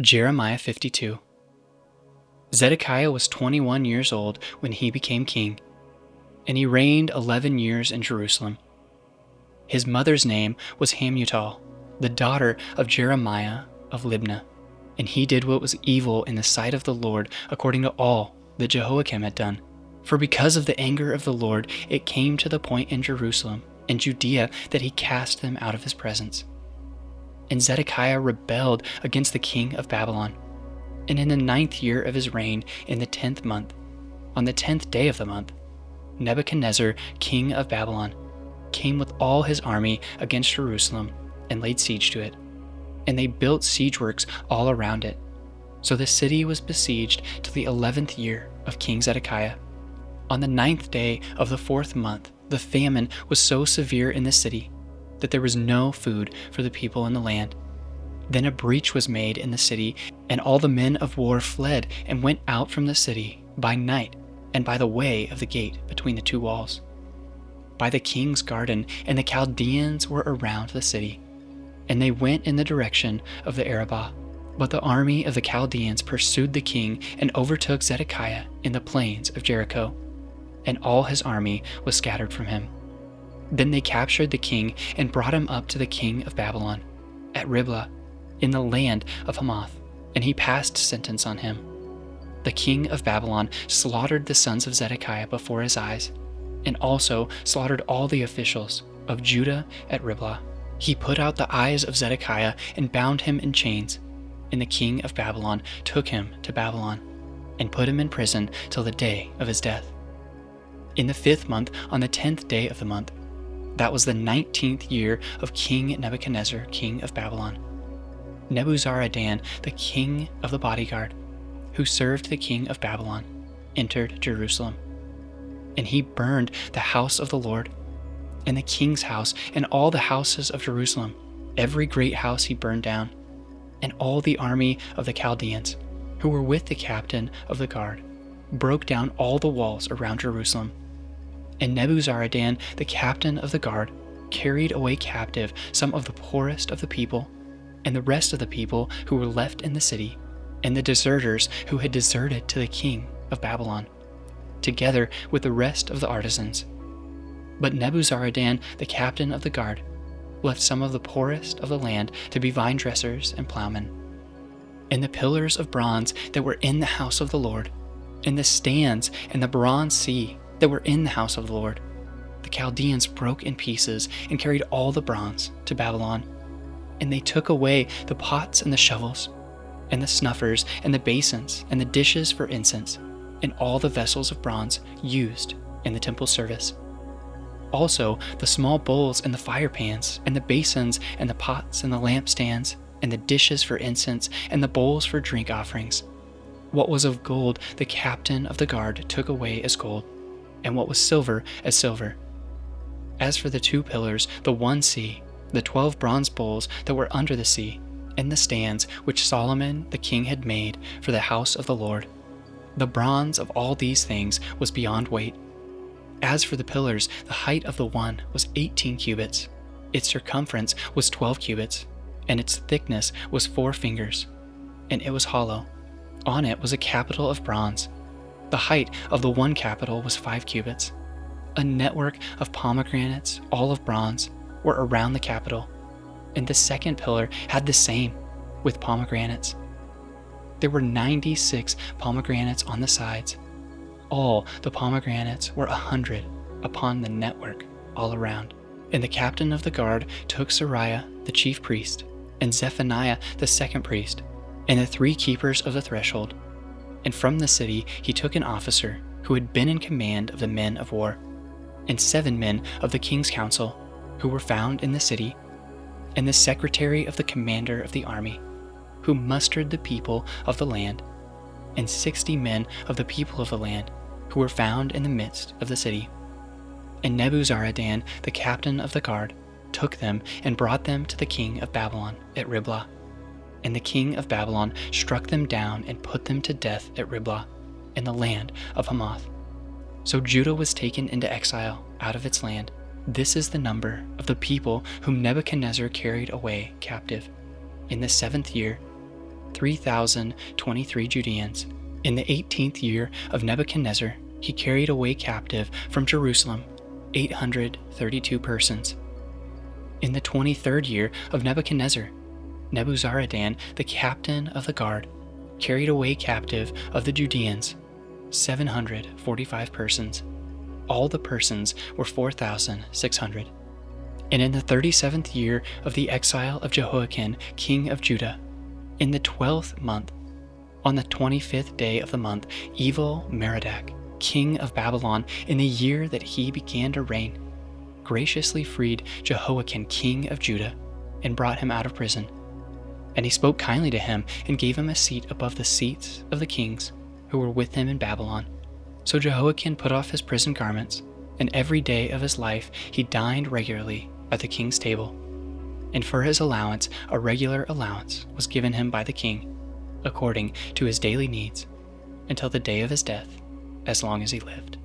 Jeremiah 52. Zedekiah was 21 years old when he became king, and he reigned 11 years in Jerusalem. His mother's name was Hamutal, the daughter of Jeremiah of Libnah, and he did what was evil in the sight of the Lord according to all that Jehoiakim had done. For because of the anger of the Lord, it came to the point in Jerusalem and Judea that he cast them out of his presence. And Zedekiah rebelled against the king of Babylon. And in the 9th year of his reign, in the 10th month, on the 10th day of the month, Nebuchadnezzar, king of Babylon, came with all his army against Jerusalem and laid siege to it. And they built siege works all around it. So the city was besieged till the 11th year of King Zedekiah. On the 9th day of the 4th month, the famine was so severe in the city that there was no food for the people in the land. Then a breach was made in the city, and all the men of war fled and went out from the city by night and by the way of the gate between the two walls, by the king's garden, and the Chaldeans were around the city. And they went in the direction of the Arabah. But the army of the Chaldeans pursued the king and overtook Zedekiah in the plains of Jericho, and all his army was scattered from him. Then they captured the king and brought him up to the king of Babylon at Riblah in the land of Hamath, and he passed sentence on him. The king of Babylon slaughtered the sons of Zedekiah before his eyes, and also slaughtered all the officials of Judah at Riblah. He put out the eyes of Zedekiah and bound him in chains, and the king of Babylon took him to Babylon and put him in prison till the day of his death. In the 5th month, on the 10th day of the month, that was the 19th year of King Nebuchadnezzar, king of Babylon, Nebuzaradan, the king of the bodyguard, who served the king of Babylon, entered Jerusalem. And he burned the house of the Lord, and the king's house, and all the houses of Jerusalem. Every great house he burned down, and all the army of the Chaldeans, who were with the captain of the guard, broke down all the walls around Jerusalem. And Nebuzaradan, the captain of the guard, carried away captive some of the poorest of the people, and the rest of the people who were left in the city, and the deserters who had deserted to the king of Babylon, together with the rest of the artisans. But Nebuzaradan, the captain of the guard, left some of the poorest of the land to be vine dressers and plowmen. And the pillars of bronze that were in the house of the Lord, and the stands and the bronze sea that were in the house of the Lord, the Chaldeans broke in pieces and carried all the bronze to Babylon. And they took away the pots and the shovels, and the snuffers and the basins and the dishes for incense, and all the vessels of bronze used in the temple service. Also the small bowls and the fire pans, and the basins and the pots and the lampstands, and the dishes for incense, and the bowls for drink offerings. What was of gold the captain of the guard took away as gold, and what was silver as silver. As for the 2 pillars, the 1 sea, the 12 bronze bowls that were under the sea, and the stands which Solomon the king had made for the house of the Lord, the bronze of all these things was beyond weight. As for the pillars, the height of the one was 18 cubits, its circumference was 12 cubits, and its thickness was 4 fingers, and it was hollow. On it was a capital of bronze. The height of the one capital was 5 cubits. A network of pomegranates, all of bronze, were around the capital, and the 2nd pillar had the same, with pomegranates. There were 96 pomegranates on the sides. All the pomegranates were 100 upon the network all around. And the captain of the guard took Sariah the chief priest, and Zephaniah the 2nd priest, and the 3 keepers of the threshold. And from the city he took an officer who had been in command of the men of war, and 7 men of the king's council who were found in the city, and the secretary of the commander of the army, who mustered the people of the land, and 60 men of the people of the land, who were found in the midst of the city. And Nebuzaradan, the captain of the guard, took them and brought them to the king of Babylon at Riblah. And the king of Babylon struck them down and put them to death at Riblah, in the land of Hamath. So Judah was taken into exile out of its land. This is the number of the people whom Nebuchadnezzar carried away captive in the 7th year, 3,023 Judeans. In the 18th year of Nebuchadnezzar, he carried away captive from Jerusalem 832 persons. In the 23rd year of Nebuchadnezzar, Nebuzaradan, the captain of the guard, carried away captive of the Judeans 745 persons. All the persons were 4,600. And in the 37th year of the exile of Jehoiakim, king of Judah, in the 12th month, on the 25th day of the month, evil Merodach, king of Babylon, in the year that he began to reign, graciously freed Jehoiakim, king of Judah, and brought him out of prison. And he spoke kindly to him and gave him a seat above the seats of the kings who were with him in Babylon. So Jehoiakim put off his prison garments, and every day of his life he dined regularly at the king's table. And for his allowance, a regular allowance was given him by the king, according to his daily needs, until the day of his death, as long as he lived.